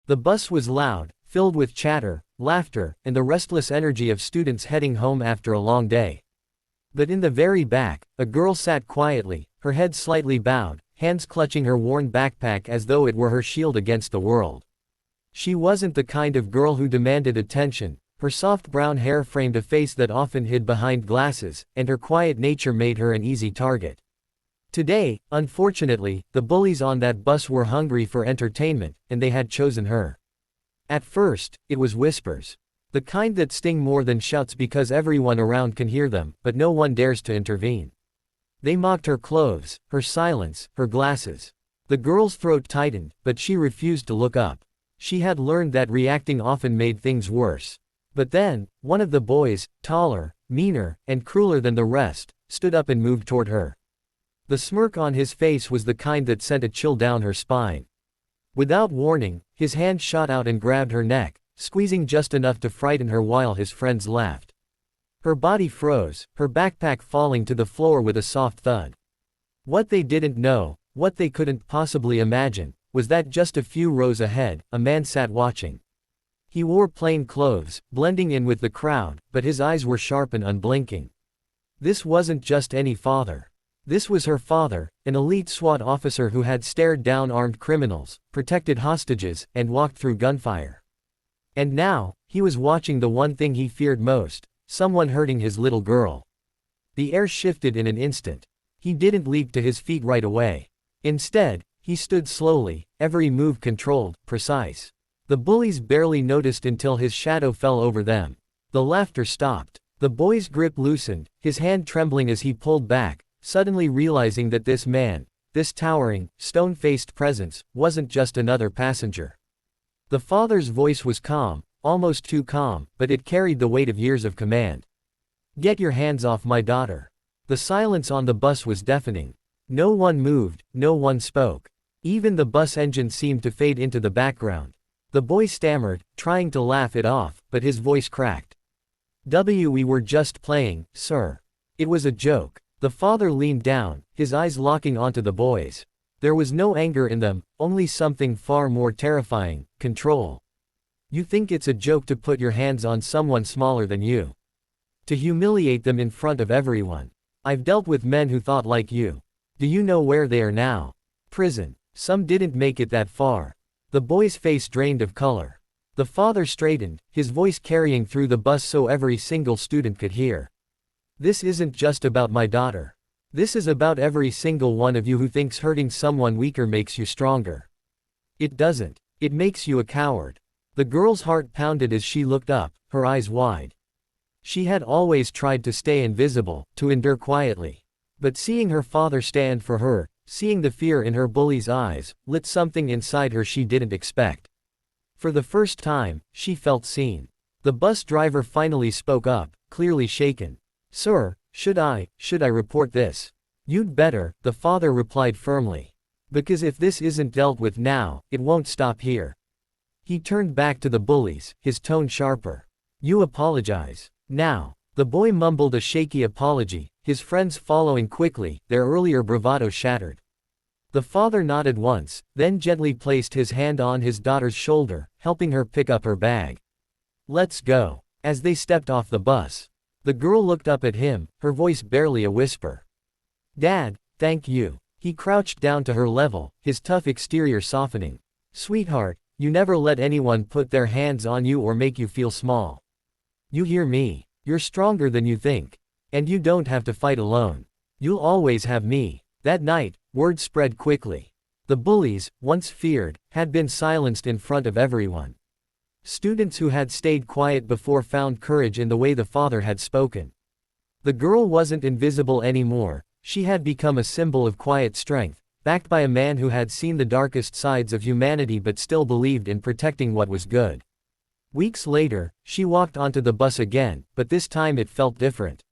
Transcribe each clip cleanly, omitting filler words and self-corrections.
The bus was loud, filled with chatter, laughter, and the restless energy of students heading home after a long day. But in the very back, a girl sat quietly, her head slightly bowed, hands clutching her worn backpack as though it were her shield against the world. She wasn't the kind of girl who demanded attention. Her soft brown hair framed a face that often hid behind glasses, and her quiet nature made her an easy target. Today, unfortunately, the bullies on that bus were hungry for entertainment, and they had chosen her. At first, it was whispers. The kind that sting more than shouts because everyone around can hear them, but no one dares to intervene. They mocked her clothes, her silence, her glasses. The girl's throat tightened, but she refused to look up. She had learned that reacting often made things worse. But then, one of the boys, taller, meaner, and crueler than the rest, stood up and moved toward her. The smirk on his face was the kind that sent a chill down her spine. Without warning, his hand shot out and grabbed her neck, squeezing just enough to frighten her while his friends laughed. Her body froze, her backpack falling to the floor with a soft thud. What they didn't know, what they couldn't possibly imagine, was that just a few rows ahead, a man sat watching. He wore plain clothes, blending in with the crowd, but his eyes were sharp and unblinking. This wasn't just any father. This was her father, an elite SWAT officer who had stared down armed criminals, protected hostages, and walked through gunfire. And now, he was watching the one thing he feared most, someone hurting his little girl. The air shifted in an instant. He didn't leap to his feet right away. Instead, he stood slowly, every move controlled, precise. The bullies barely noticed until his shadow fell over them. The laughter stopped. The boy's grip loosened, his hand trembling as he pulled back, suddenly realizing that this man, this towering, stone-faced presence, wasn't just another passenger. The father's voice was calm, almost too calm, but it carried the weight of years of command. "Get your hands off my daughter." The silence on the bus was deafening. No one moved, no one spoke. Even the bus engine seemed to fade into the background. The boy stammered, trying to laugh it off, but his voice cracked. "We were just playing, sir. It was a joke." The father leaned down, his eyes locking onto the boy's. There was no anger in them, only something far more terrifying: control. "You think it's a joke to put your hands on someone smaller than you? To humiliate them in front of everyone? I've dealt with men who thought like you. Do you know where they are now? Prison. Some didn't make it that far." The boy's face drained of color. The father straightened, his voice carrying through the bus so every single student could hear. "This isn't just about my daughter. This is about every single one of you who thinks hurting someone weaker makes you stronger. It doesn't. It makes you a coward." The girl's heart pounded as she looked up, her eyes wide. She had always tried to stay invisible, to endure quietly. But seeing her father stand for her, seeing the fear in her bully's eyes, lit something inside her she didn't expect. For the first time, she felt seen. The bus driver finally spoke up, clearly shaken. "Sir, should I report this?" "You'd better," the father replied firmly. "Because if this isn't dealt with now, it won't stop here." He turned back to the bullies, his tone sharper. "You apologize. Now." The boy mumbled a shaky apology, his friends following quickly, their earlier bravado shattered. The father nodded once, then gently placed his hand on his daughter's shoulder, helping her pick up her bag. "Let's go." As they stepped off the bus, the girl looked up at him, her voice barely a whisper. "Dad, thank you." He crouched down to her level, his tough exterior softening. "Sweetheart, you never let anyone put their hands on you or make you feel small. You hear me? You're stronger than you think. And you don't have to fight alone. You'll always have me." That night, word spread quickly. The bullies, once feared, had been silenced in front of everyone. Students who had stayed quiet before found courage in the way the father had spoken. The girl wasn't invisible anymore, she had become a symbol of quiet strength, backed by a man who had seen the darkest sides of humanity but still believed in protecting what was good. Weeks later, she walked onto the bus again, but this time it felt different.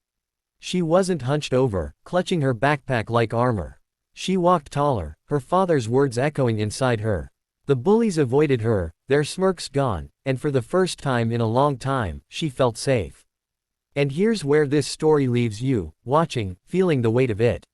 She wasn't hunched over, clutching her backpack like armor. She walked taller, her father's words echoing inside her. The bullies avoided her, their smirks gone, and for the first time in a long time, she felt safe. And here's where this story leaves you, watching, feeling the weight of it.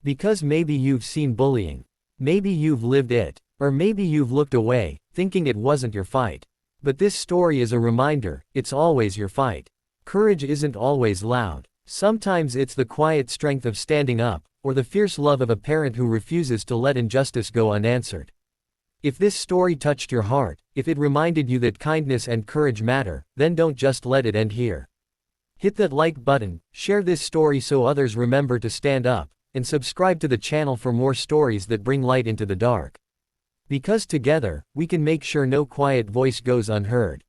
Because maybe you've seen bullying. Maybe you've lived it. Or maybe you've looked away, thinking it wasn't your fight. But this story is a reminder, it's always your fight. Courage isn't always loud. Sometimes it's the quiet strength of standing up, or the fierce love of a parent who refuses to let injustice go unanswered. If this story touched your heart, if it reminded you that kindness and courage matter, then don't just let it end here. Hit that like button, share this story so others remember to stand up, and subscribe to the channel for more stories that bring light into the dark. Because together, we can make sure no quiet voice goes unheard.